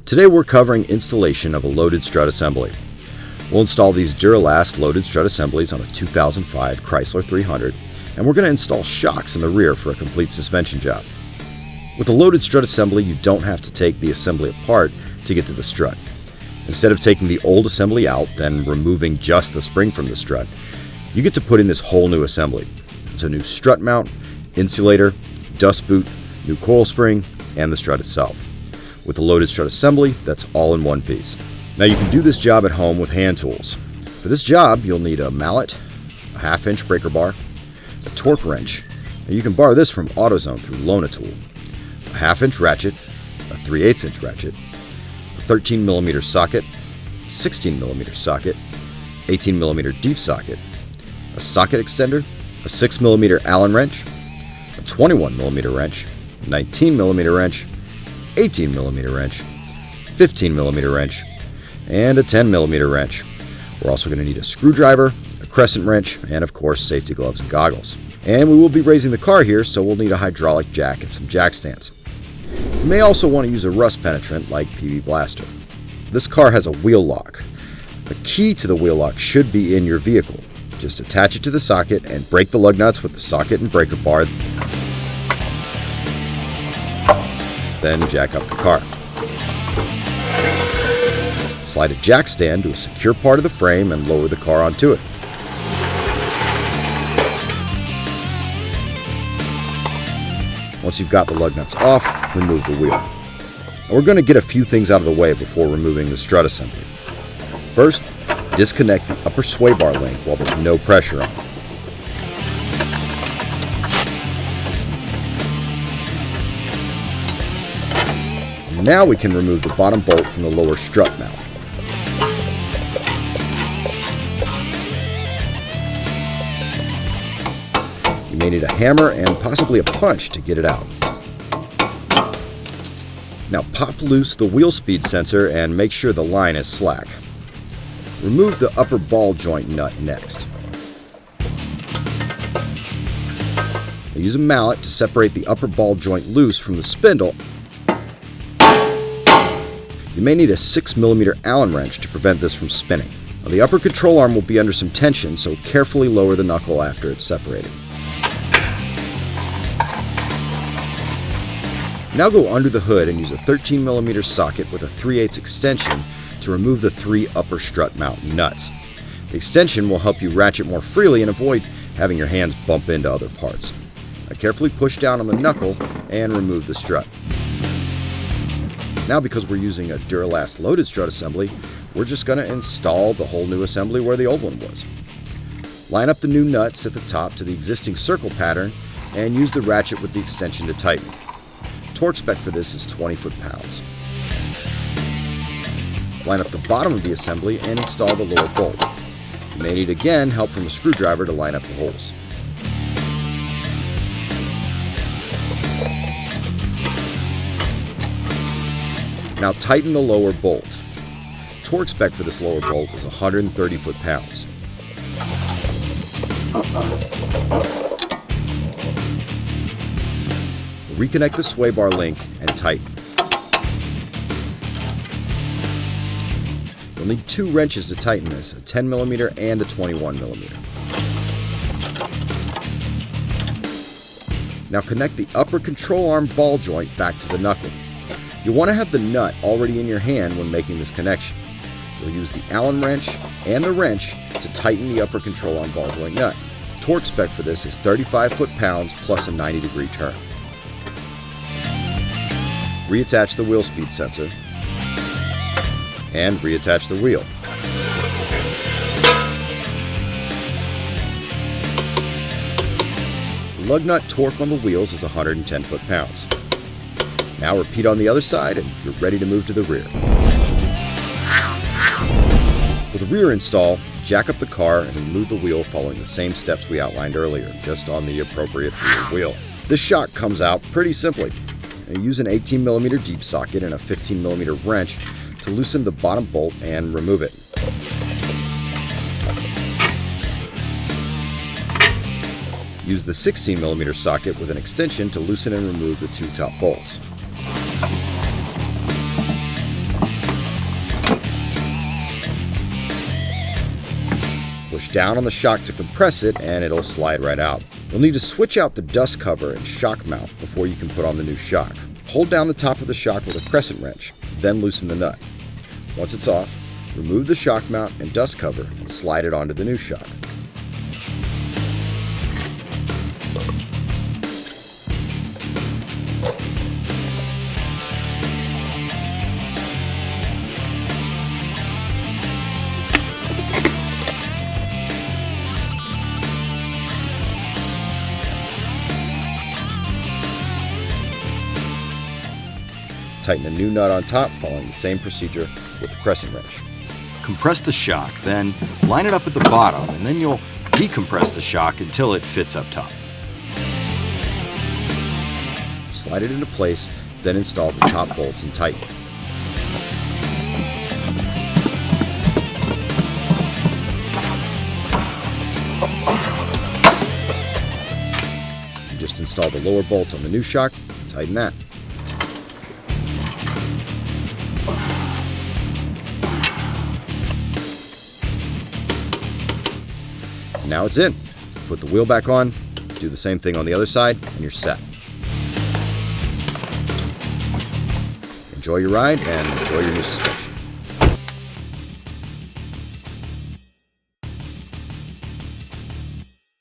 Today we're covering installation of a loaded strut assembly. We'll install these Duralast Loaded Strut assemblies on a 2005 Chrysler 300, and we're going to install shocks in the rear for a complete suspension job. With a loaded strut assembly, you don't have to take the assembly apart to get to the strut. Instead of taking the old assembly out, then removing just the spring from the strut, you get to put in this whole new assembly. It's a new strut mount, insulator, dust boot, new coil spring, and the strut itself. With a loaded strut assembly, that's all in one piece. Now you can do this job at home with hand tools. For this job, you'll need a mallet, a 1/2-inch breaker bar, a torque wrench, and you can borrow this from AutoZone through Loan-A-Tool, a 1/2-inch ratchet, a 3/8-inch ratchet, a 13mm socket, 16mm socket, 18mm deep socket, a socket extender, a 6mm Allen wrench, a 21mm wrench, 19mm wrench, 18mm wrench, 15mm wrench, and a 10mm wrench. We're also going to need a screwdriver, a crescent wrench, and of course safety gloves and goggles. And we will be raising the car here, so we'll need a hydraulic jack and some jack stands. You may also want to use a rust penetrant like PB Blaster. This car has a wheel lock. The key to the wheel lock should be in your vehicle. Just attach it to the socket and break the lug nuts with the socket and breaker bar. Then jack up the car. Slide a jack stand to a secure part of the frame and lower the car onto it. Once you've got the lug nuts off, remove the wheel. Now we're going to get a few things out of the way before removing the strut assembly. First, disconnect the upper sway bar link while there's no pressure on it. Now we can remove the bottom bolt from the lower strut mount. You may need a hammer and possibly a punch to get it out. Now pop loose the wheel speed sensor and make sure the line is slack. Remove the upper ball joint nut next. Now use a mallet to separate the upper ball joint loose from the spindle. You may need a 6mm Allen wrench to prevent this from spinning. Now, the upper control arm will be under some tension, so carefully lower the knuckle after it's separated. Now go under the hood and use a 13mm socket with a 3/8 extension to remove the 3 upper strut mount nuts. The extension will help you ratchet more freely and avoid having your hands bump into other parts. Now carefully push down on the knuckle and remove the strut. Now, because we're using a Duralast Loaded Strut assembly, we're just going to install the whole new assembly where the old one was. Line up the new nuts at the top to the existing circle pattern and use the ratchet with the extension to tighten. Torque spec for this is 20 foot-pounds. Line up the bottom of the assembly and install the lower bolt. You may need again help from a screwdriver to line up the holes. Now tighten the lower bolt. Torque spec for this lower bolt is 130 foot-pounds. Reconnect the sway bar link and tighten. You'll need 2 wrenches to tighten this, a 10mm and a 21mm. Now connect the upper control arm ball joint back to the knuckle. You'll want to have the nut already in your hand when making this connection. You'll use the Allen wrench and the wrench to tighten the upper control arm ball joint nut. Torque spec for this is 35 foot-pounds plus a 90-degree turn. Reattach the wheel speed sensor and reattach the wheel. The lug nut torque on the wheels is 110 foot-pounds. Now repeat on the other side and you're ready to move to the rear. For the rear install, jack up the car and remove the wheel following the same steps we outlined earlier, just on the appropriate rear wheel. This shock comes out pretty simply. Use an 18mm deep socket and a 15mm wrench to loosen the bottom bolt and remove it. Use the 16mm socket with an extension to loosen and remove the 2 top bolts. Push down on the shock to compress it and it'll slide right out. You'll need to switch out the dust cover and shock mount before you can put on the new shock. Hold down the top of the shock with a crescent wrench, then loosen the nut. Once it's off, remove the shock mount and dust cover and slide it onto the new shock. Tighten a new nut on top, following the same procedure with the crescent wrench. Compress the shock, then line it up at the bottom, and then you'll decompress the shock until it fits up top. Slide it into place, then install the top bolts and tighten. Just install the lower bolt on the new shock, tighten that. Now it's in. Put the wheel back on, do the same thing on the other side, and you're set. Enjoy your ride and enjoy your new suspension.